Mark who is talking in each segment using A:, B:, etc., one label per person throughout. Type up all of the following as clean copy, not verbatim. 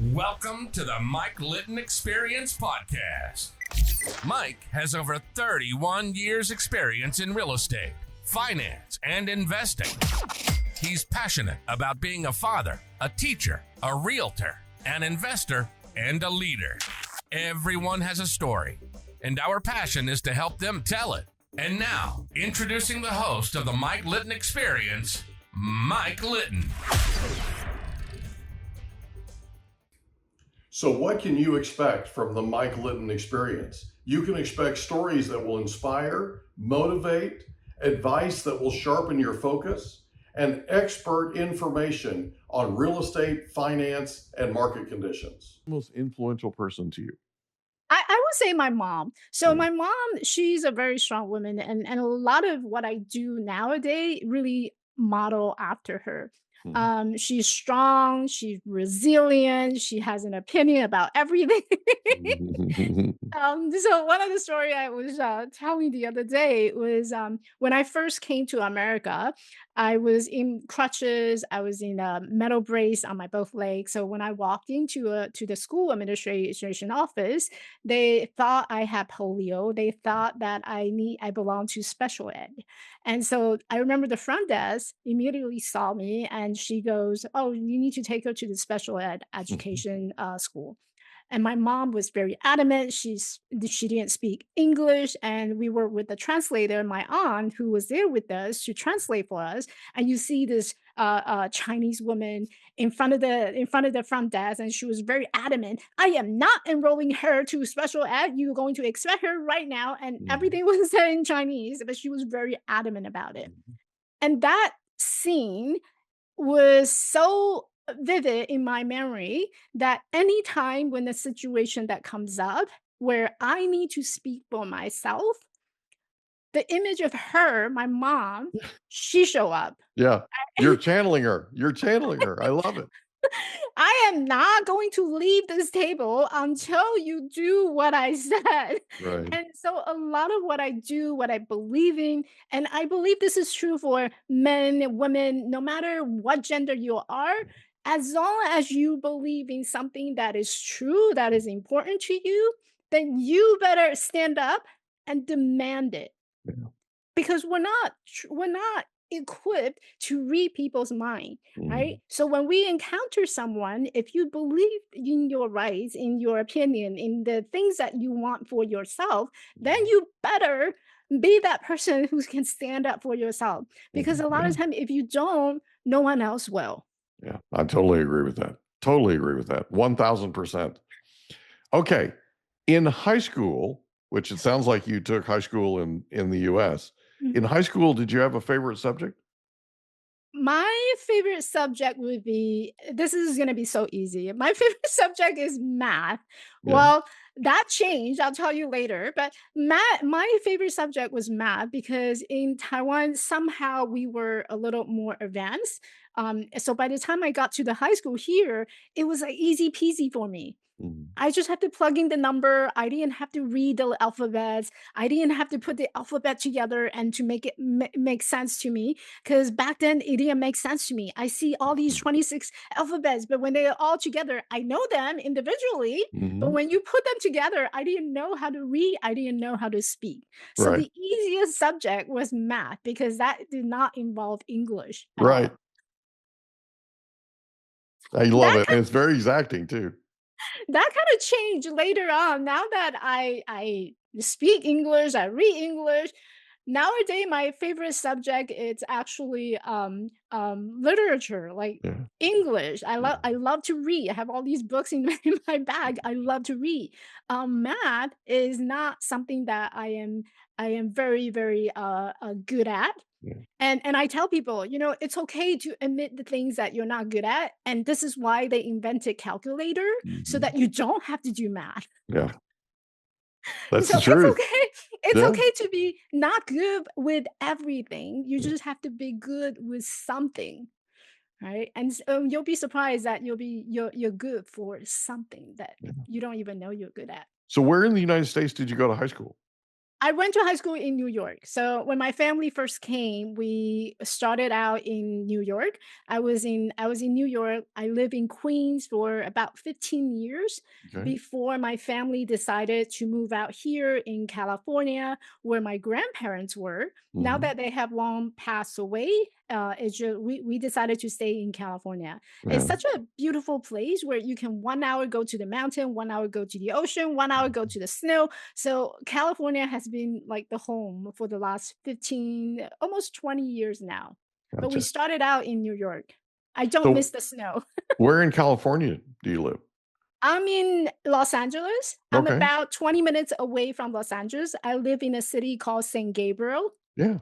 A: Welcome to the Mike Litton Experience podcast. Mike has over 31 years experience in real estate, finance, and investing. He's passionate about being a father, a teacher, a realtor, an investor, and a leader. Everyone has a story, and our passion is to help them tell it. And now, introducing the host of the Mike Litton Experience, Mike Litton.
B: So what can you expect from the Mike Litton Experience? You can expect stories that will inspire, motivate, advice that will sharpen your focus, and expert information on real estate, finance, and market conditions.
C: Most influential person to you?
D: I would say my mom. So my mom, she's a very strong woman, and a lot of what I do nowadays really model after her. She's strong, she's resilient, she has an opinion about everything. So one of the story I was telling the other day was when I first came to America, I was in crutches, I was in a metal brace on my both legs. So when I walked into to the school administration office, they thought I had polio. They thought that I belong to special ed. And so I remember the front desk immediately saw me and she goes, "Oh, you need to take her to the special ed education school." And my mom was very adamant. She didn't speak English, and we were with the translator, my aunt, who was there with us to translate for us. And you see this Chinese woman in front of the front desk, and she was very adamant. "I am not enrolling her to special ed. You're going to expect her right now." And everything was said in Chinese, but she was very adamant about it. And that scene was so vivid in my memory that anytime when the situation that comes up where I need to speak for myself, the image of her, my mom, she show up.
C: Yeah, you're channeling her. You're channeling her. I love it.
D: I am not going to leave this table until you do what I said.
C: Right.
D: And so a lot of what I do, what I believe in, and I believe this is true for men, women, no matter what gender you are, as long as you believe in something that is true, that is important to you, then you better stand up and demand it.
C: Yeah.
D: Because we're not equipped to read people's mind, right?
C: Mhm.
D: So when we encounter someone, if you believe in your rights, in your opinion, in the things that you want for yourself, then you better be that person who can stand up for yourself. Because a lot
C: Yeah.
D: of time, if you don't, no one else will.
C: Yeah. I totally agree with that. Totally agree with that. 1000%. Okay. In high school, which it sounds like you took high school in the US. In high school, did you have a favorite subject?
D: My favorite subject would be this is going to be so easy. My favorite subject is math.
C: Yeah.
D: Well, that changed. I'll tell you later. But math, my favorite subject was math because in Taiwan, somehow we were a little more advanced. So by the time I got to the high school here, it was like easy peasy for me.
C: Mhm.
D: I just had to plug in the number. I didn't have to read the alphabets. I didn't have to put the alphabet together and to make it make sense to me. Because back then it didn't make sense to me. I see all these 26 alphabets, but when they're all together, I know them individually. But
C: Mhm.
D: when you put them together, I didn't know how to read. I didn't know how to speak. So
C: Right.
D: the easiest subject was math because that did not involve English at
C: Right.
D: all.
C: I love
D: That
C: it. And it's very exacting too.
D: that kind of changed later on. Now that I speak English, I read English. Nowadays, my favorite subject is actually literature, like
C: Yeah.
D: English. I
C: Yeah.
D: love to read. I have all these books in in my bag. I love to read. Math is not something that I am very good at.
C: Yeah.
D: And I tell people, it's okay to admit the things that you're not good at, and this is why they invented calculator so
C: Mhm.
D: that you don't have to do math.
C: Yeah. That's the
D: So it's
C: truth.
D: okay. It's
C: Yeah.
D: okay to be not good with everything. You
C: Yeah.
D: just have to be good with something, right? And you'll be surprised that you're good for something that
C: Yeah.
D: you don't even know you're good at.
C: So where in the United States did you go to high school?
D: I went to high school in New York. So when my family first came, we started out in New York. I was in New York. I lived in Queens for about 15 years
C: Okay.
D: before my family decided to move out here in California, where my grandparents were. Now
C: Hmm.
D: that they have long passed away, we decided to stay in California. It's
C: Yeah.
D: such a beautiful place where you can 1 hour go to the mountain, 1 hour go to the ocean, 1 hour go to the snow. So California has been like the home for the last 15, almost 20 years now. But we
C: Gotcha.
D: started out in New York. I don't
C: So
D: miss the snow.
C: where in California do you live?
D: I'm in Los Angeles. I'm
C: Okay.
D: about 20 minutes away from Los Angeles. I live in a city called San Gabriel.
C: Yeah.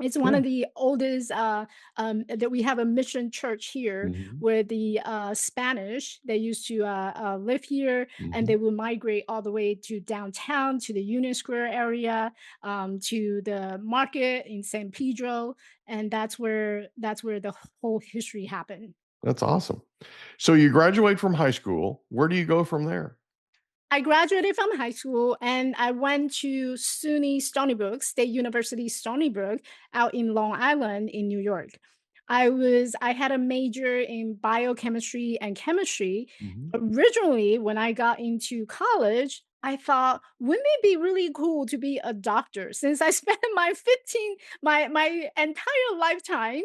D: It's one
C: Yeah.
D: of the oldest, that we have a mission church here
C: Hmm.
D: where the Spanish, they used to live here and
C: Hmm.
D: they would migrate all the way to downtown, to the Union Square area, to the market in San Pedro. And that's where the whole history happened.
C: That's awesome. So you graduate from high school. Where do you go from there?
D: I graduated from high school and I went to SUNY Stony Brook, State University Stony Brook, out in Long Island in New York. I had a major in biochemistry and chemistry.
C: Hmm.
D: Originally, when I got into college, I thought, wouldn't it be really cool to be a doctor since I spent my entire lifetime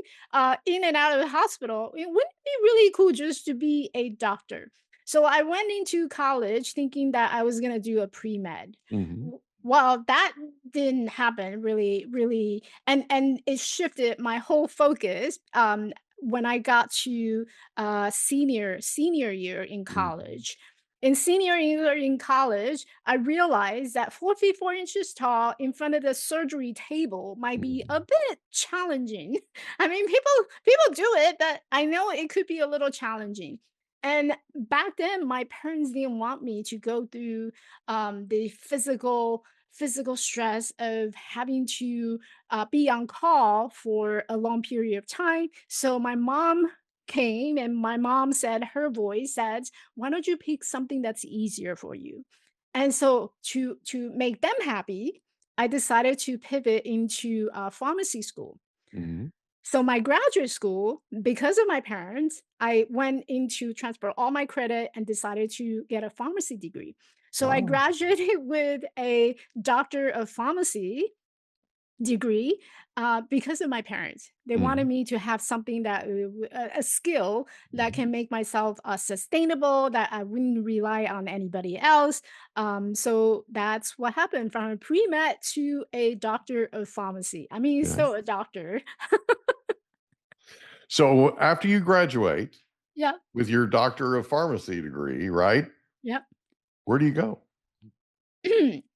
D: in and out of the hospital? Wouldn't it be really cool just to be a doctor? So I went into college thinking that I was gonna do a pre-med.
C: Hmm.
D: Well, that didn't happen really, and it shifted my whole focus, when I got to, senior year in
C: Hmm.
D: college. In senior year in college, I realized that 4 feet 4 inches tall in front of the surgery table might be a
C: Hmm.
D: bit challenging. I mean, people do it, but I know it could be a little challenging. And back then, my parents didn't want me to go through the physical stress of having to be on call for a long period of time. So my mom came and my mom said, her voice said, why don't you pick something that's easier for you? And so to make them happy, I decided to pivot into pharmacy school.
C: Hmm.
D: So my graduate school, because of my parents, I went into transfer all my credit and decided to get a pharmacy degree. So I
C: Oh.
D: graduated with a doctor of pharmacy degree because of my parents. They wanted
C: Hmm.
D: me to have something that a skill that
C: Hmm.
D: can make myself sustainable, that I wouldn't rely on anybody else. So that's what happened from a pre med to a doctor of pharmacy. I mean,
C: Yeah.
D: still a doctor.
C: So after you graduate
D: Yeah.
C: with your doctor of pharmacy degree, right?
D: Yep.
C: Where do you go?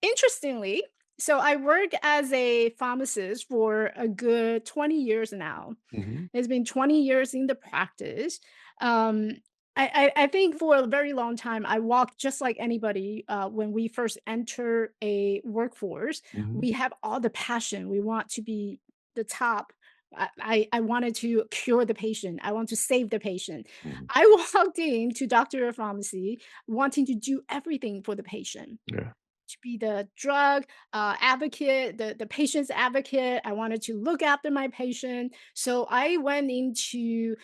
D: Interestingly, so I work as a pharmacist for a good 20 years now.
C: Hmm.
D: It's been 20 years in the practice. Um, I think for a very long time, I walked just like anybody when we first enter a workforce.
C: Hmm.
D: We have all the passion. We want to be the top. I wanted to cure the patient. I want to save the patient.
C: Hmm.
D: I walked into doctor of pharmacy wanting to do everything for the patient,
C: Yeah.
D: to be the drug advocate, the patient's advocate. I wanted to look after my patient. So I went into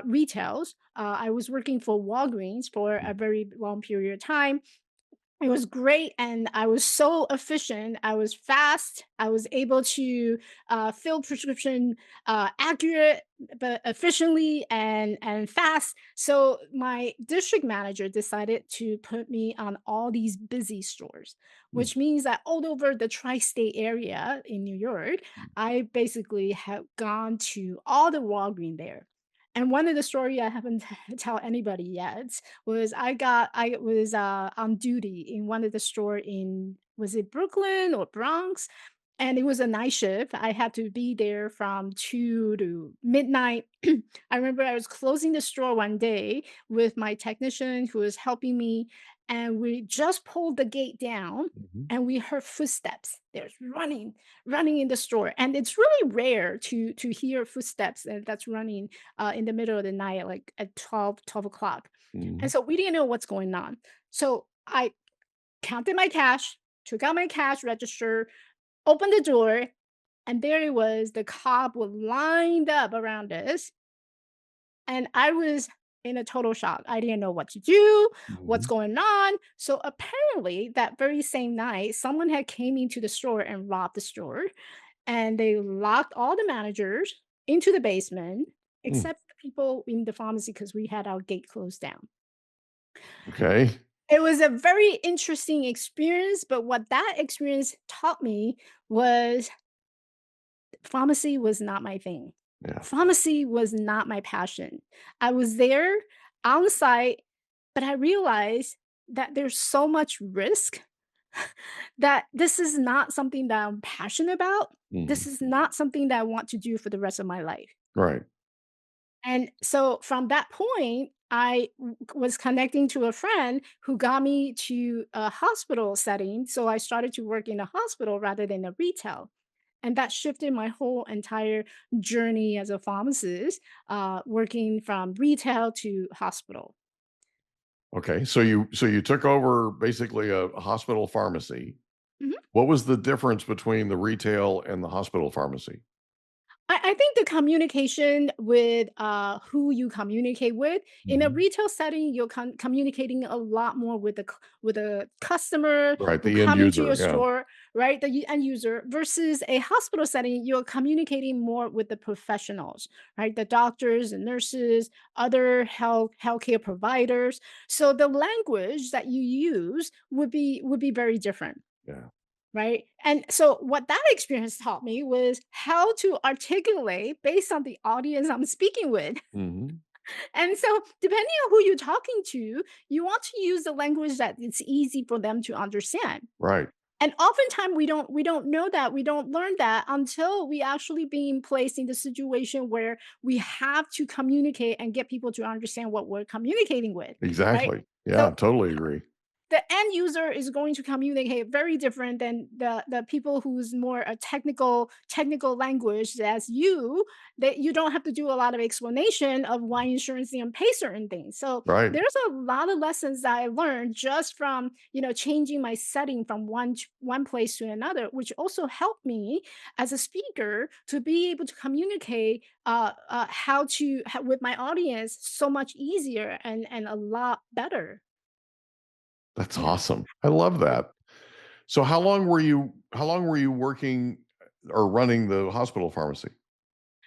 D: retails. I was working for Walgreens for a very long period of time. It was great, and I was so efficient. I was fast. I was able to fill prescription accurate, but efficiently and fast. So my district manager decided to put me on all these busy stores, which means that all over the tri-state area in New York, I basically have gone to all the Walgreens there. And one of the story I haven't tell anybody yet was I was on duty in one of the store in, was it Brooklyn or Bronx? And it was a night shift. I had to be there from 2 to midnight. I remember I was closing the store one day with my technician who was helping me, and we just pulled the gate down
C: Hmm.
D: and we heard footsteps. There's running in the store. And it's really rare to hear footsteps that's running in the middle of the night, like at 12 o'clock. And
C: Hmm.
D: so we didn't know what's going on. So I counted my cash, took out my cash register, opened the door, and there it was. The cop was lined up around us. And I was in a total shock. I didn't know what to do, what's
C: Mhm.
D: going on. So apparently that very same night, someone had came into the store and robbed the store. And they locked all the managers into the basement,
C: Mm.
D: except the people in the pharmacy because we had our gate closed down.
C: Okay.
D: It was a very interesting experience, but what that experience taught me was pharmacy was not my thing.
C: Yeah.
D: Pharmacy was not my passion. I was there on site, but I realized that there's so much risk that this is not something that I'm passionate about. This
C: Mhm.
D: is not something that I want to do for the rest of my life.
C: Right.
D: And so from that point, was connecting to a friend who got me to a hospital setting. So I started to work in a hospital rather than a retail. And that shifted my whole entire journey as a pharmacist, working from retail to hospital.
C: Okay. So you took over basically a hospital pharmacy.
D: Mhm.
C: What was the difference between the retail and the hospital pharmacy?
D: I think the communication with who you communicate with in a
C: Mhm.
D: retail setting, you're communicating a lot more with with a customer
C: Right.
D: who
C: The end
D: come into
C: user.
D: your
C: Yeah.
D: store, right? The end user versus a hospital setting, you're communicating more with the professionals, right? The doctors and nurses, other healthcare providers. So the language that you use would be very different.
C: Yeah.
D: Right? And so what that experience taught me was how to articulate based on the audience I'm speaking with.
C: Mhm.
D: And so depending on who you're talking to, you want to use the language that it's easy for them to understand.
C: Right.
D: And oftentimes we don't know that, we don't learn that until we actually being placed in the situation where we have to communicate and get people to understand what we're communicating with, right?
C: Exactly. Yeah.
D: So
C: Totally agree.
D: the end user is going to communicate very different than the people who's more a technical language as you, that you don't have to do a lot of explanation of why insurance and pay certain things. So
C: Right.
D: there's a lot of lessons that I learned just from changing my setting from one place to another, which also helped me as a speaker to be able to communicate with my audience so much easier and a lot better.
C: That's
D: Yeah.
C: awesome. I love that. So how long were you working or running the hospital pharmacy?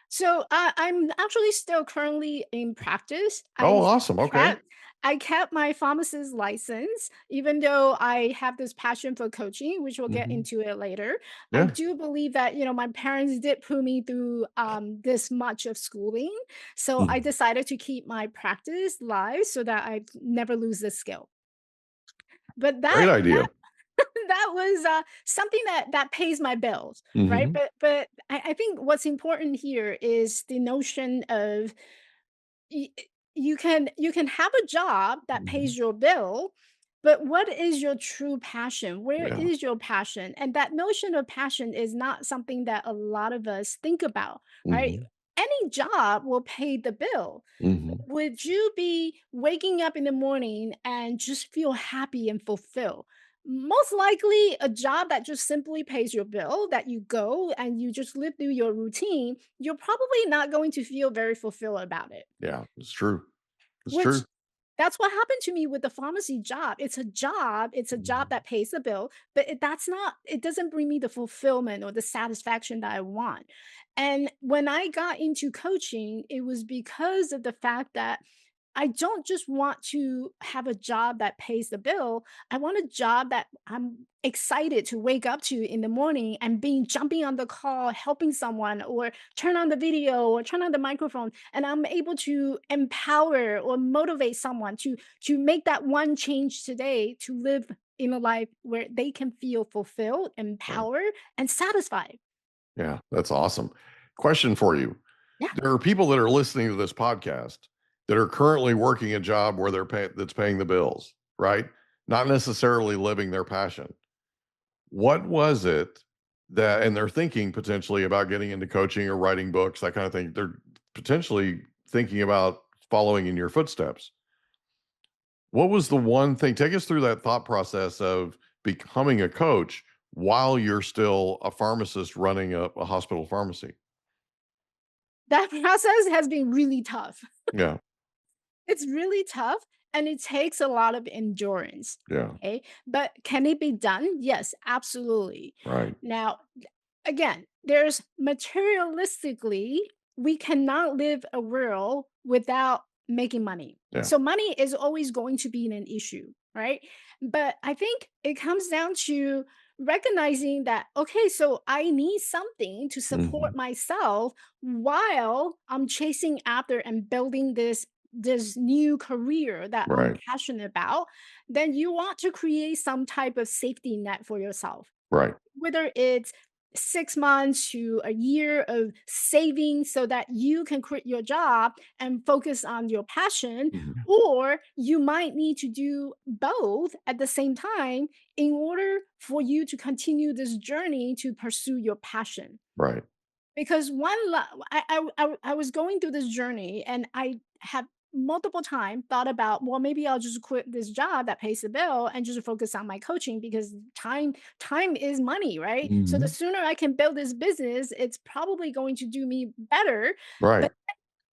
D: So I'm actually still currently in practice.
C: Oh, awesome. Okay.
D: Kept I kept my pharmacist license, even though I have this passion for coaching, which we'll get
C: Mhm.
D: into it later. I
C: Yeah.
D: do believe that my parents did put me through this much of schooling, so I
C: Mhm.
D: decided to keep my practice live so that I never lose this skill. But
C: Great idea.
D: that was something that pays my bills, right?
C: Mhm.
D: But I think what's important here is the notion of y- you can have a job that
C: Mhm.
D: pays your bill, but what is your true passion? Where
C: Yeah.
D: is your passion? And that notion of passion is not something that a lot of us think about, right?
C: Mhm.
D: Any job will pay the bill.
C: Mhm.
D: Would you be waking up in the morning and just feel happy and fulfilled? Most likely, a job that just simply pays your bill, that you go and you just live through your routine, you're probably not going to feel very fulfilled about it.
C: Yeah, it's true. It's
D: Which
C: true.
D: that's what happened to me with the pharmacy job. It's a job
C: Mhm.
D: that pays the bill, but it doesn't bring me the fulfillment or the satisfaction that I want. And when I got into coaching, it was because of the fact that I don't just want to have a job that pays the bill. I want a job that I'm excited to wake up to in the morning and being jumping on the call, helping someone, or turn on the video or turn on the microphone, and I'm able to empower or motivate someone to make that one change today to live in a life where they can feel fulfilled,
C: Right.
D: empowered, and satisfied.
C: Yeah, that's awesome. Question for you.
D: Yeah.
C: There are people that are listening to this podcast that are currently working a job where that's paying the bills, right? Not necessarily living their passion. What was it that, and they're thinking potentially about getting into coaching or writing books, that kind of thing. They're potentially thinking about following in your footsteps. What was the one thing? Take us through that thought process of becoming a coach. while you're still a pharmacist running a hospital pharmacy?
D: That process has been really tough.
C: Yeah.
D: It's really tough and it takes a lot of endurance.
C: Yeah.
D: Okay. But can it be done? Yes, absolutely.
C: Right.
D: Now, again, there's materialistically, we cannot live a world without making money.
C: Yeah.
D: So money is always going to be an issue, right? But I think it comes down to recognizing that, okay, so I need something to support
C: Mhm.
D: myself while I'm chasing after and building this new career that I'm
C: Right.
D: passionate about. Then you want to create some type of safety net for yourself,
C: Right.
D: whether it's 6 months to a year of saving so that you can quit your job and focus on your passion,
C: Mhm.
D: or you might need to do both at the same time in order for you to continue this journey to pursue your passion.
C: Right.
D: Because I was going through this journey and I have multiple times thought about, well, maybe I'll just quit this job that pays the bill and just focus on my coaching because time is money, right? So the
C: Mhm.
D: sooner I can build this business, it's probably going to do me better.
C: Right.
D: But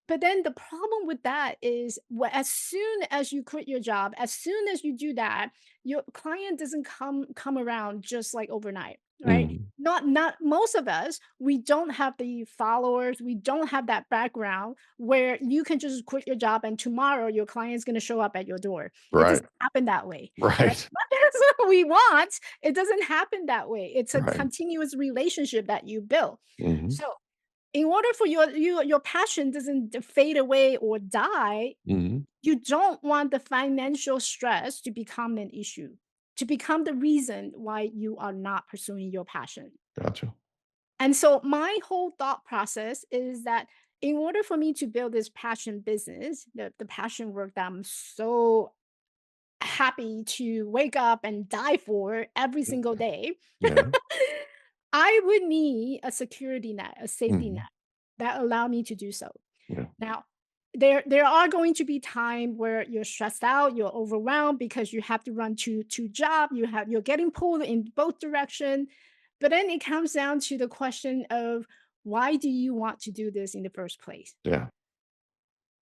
D: but then the problem with that is as soon as you quit your job, as soon as you do that, your client doesn't come around just like overnight, right?
C: Mhm.
D: Not most of us, we don't have the followers, we don't have that background where you can just quit your job and tomorrow your client's going to show up at your door. It
C: Right.
D: doesn't happen that way, right?
C: Right.
D: But that's what we want. It doesn't happen that way. It's a
C: Right.
D: continuous relationship that you build.
C: Mhm.
D: So in order for your passion doesn't fade away or die,
C: Mhm.
D: you don't want the financial stress to become an issue, to become the reason why you are not pursuing your passion.
C: Gotcha.
D: And so my whole thought process is that in order for me to build this passion business, the passion work that I'm so happy to wake up and die for every single day,
C: Yeah.
D: I would need a security net, a safety net
C: Mhm.
D: that allow me to do so.
C: Yeah.
D: Now, there are going to be time where you're stressed out, you're overwhelmed because you have to run two job, you're getting pulled in both direction. But then it comes down to the question of why do you want to do this in the first place?
C: Yeah.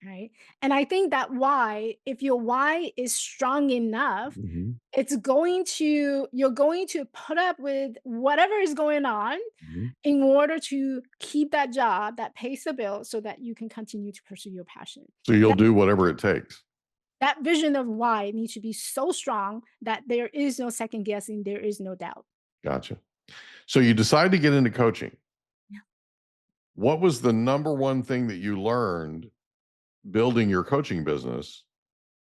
D: Right. And I think that why, if your why is strong enough,
C: Mhm.
D: you're going to put up with whatever is going on
C: Mhm.
D: in order to keep that job that pays the bill so that you can continue to pursue your passion.
C: So you'll
D: That
C: do whatever it takes.
D: that vision of why needs to be so strong that there is no second guessing, there is no doubt.
C: Gotcha. So you decide to get into coaching.
D: Yeah.
C: What was the number one thing that you learned building your coaching business?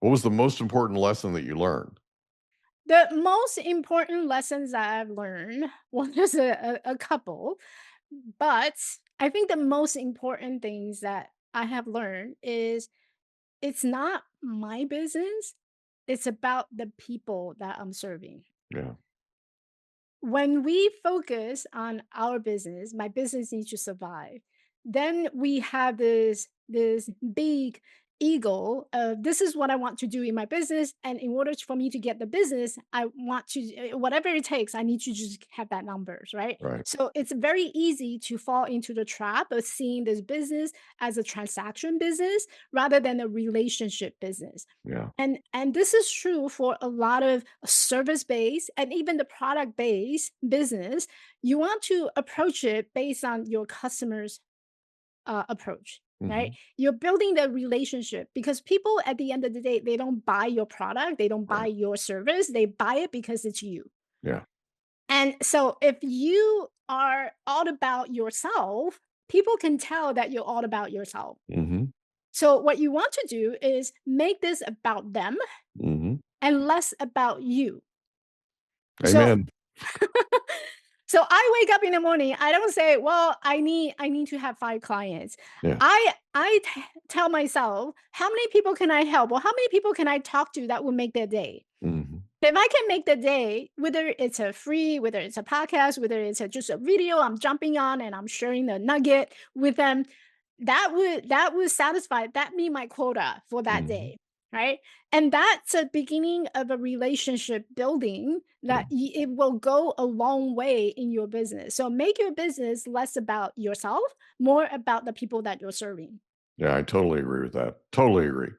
C: What was the most important lesson that you learned?
D: The most important lessons that I've learned, well, there's a couple, but I think the most important things that I have learned is it's not my business, it's about the people that I'm serving.
C: Yeah.
D: When we focus on our business, my business needs to survive. Then we have this big ego of this is what I want to do in my business, and in order for me to get the business, I want to whatever it takes. I need to just have that numbers, right?
C: Right.
D: So it's very easy to fall into the trap of seeing this business as a transaction business rather than a relationship business.
C: Yeah.
D: And this is true for a lot of service based and even the product based business. You want to approach it based on your customers approach, right?
C: Mhm.
D: You're building the relationship because people at the end of the day, they don't buy your product, they don't buy
C: Right.
D: your service, they buy it because it's you.
C: Yeah.
D: And so if you are all about yourself, people can tell that you're all about yourself.
C: Mhm.
D: So what you want to do is make this about them
C: Mhm.
D: and less about you. So
C: Amen.
D: so I wake up in the morning, I don't say, "Well, I need to have 5 clients."
C: Yeah.
D: I tell myself, "How many people can I help? Or how many people can I talk to that will make their day?"
C: Mhm.
D: If I can make the day, whether it's a free, whether it's a podcast, whether it's just a video I'm jumping on and I'm sharing the nugget with them, that would satisfy that meet my quota for that
C: Mhm.
D: day. right? And that's a beginning of a relationship building
C: Yeah.
D: that it will go a long way in your business. So make your business less about yourself, more about the people that you're serving.
C: Yeah, I totally agree with that. Totally agree.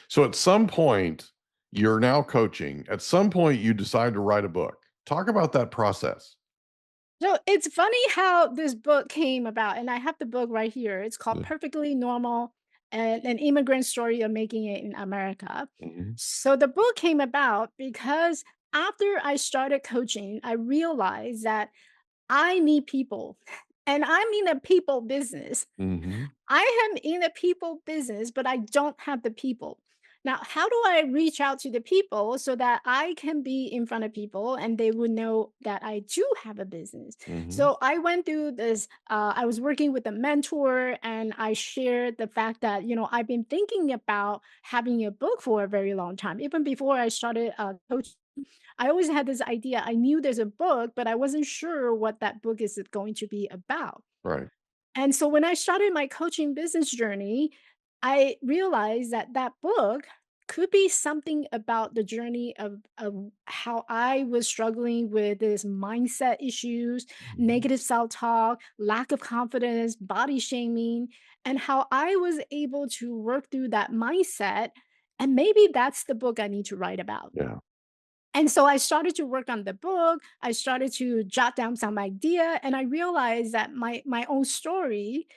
C: So at some point, you're now coaching. At some point, you decide to write a book. Talk about that process.
D: So it's funny how this book came about, and I have the book right here. It's called
C: Yeah.
D: Perfectly Normal, an immigrant story of making it in America.
C: Mhm.
D: So the book came about because after I started coaching, I realized that I need people, and I'm in a people business.
C: Mhm.
D: I am in a people business, but I don't have the people. Now, how do I reach out to the people so that I can be in front of people and they would know that I do have a business?
C: Mhm.
D: So I went through this. I was working with a mentor and I shared the fact that, I've been thinking about having a book for a very long time. Even before I started coaching, I always had this idea. I knew there's a book, but I wasn't sure what that book is going to be about.
C: Right.
D: And so when I started my coaching business journey, I realized that that book could be something about the journey of how I was struggling with this mindset issues,
C: Mhm.
D: negative self-talk, lack of confidence, body shaming, and how I was able to work through that mindset. And maybe that's the book I need to write about.
C: Yeah.
D: And so I started to work on the book. I started to jot down some idea, and I realized that my own story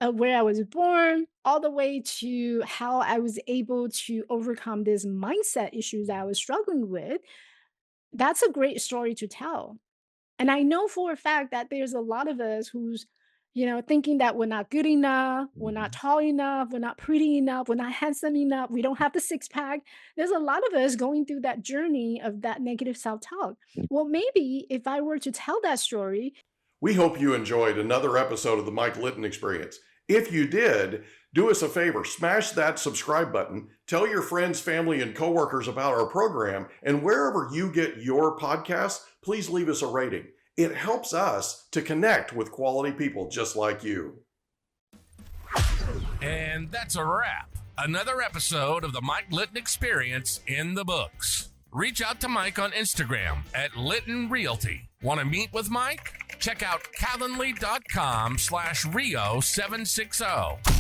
D: of where I was born, all the way to how I was able to overcome this mindset issues that I was struggling with, that's a great story to tell. And I know for a fact that there's a lot of us who's, thinking that we're not good enough, we're not
C: Mhm.
D: tall enough, we're not pretty enough, we're not handsome enough, we don't have the six pack. There's a lot of us going through that journey of that negative self talk. Well, maybe if I were to tell that story.
B: We hope you enjoyed another episode of the Mike Litton Experience. If you did, do us a favor, smash that subscribe button, tell your friends, family, and coworkers about our program, and wherever you get your podcasts, please leave us a rating. It helps us to connect with quality people just like you.
A: And that's a wrap. Another episode of the Mike Litton Experience in the books. Reach out to Mike on Instagram at Litton Realty. Want to meet with Mike? Check out calendly.com/Rio760.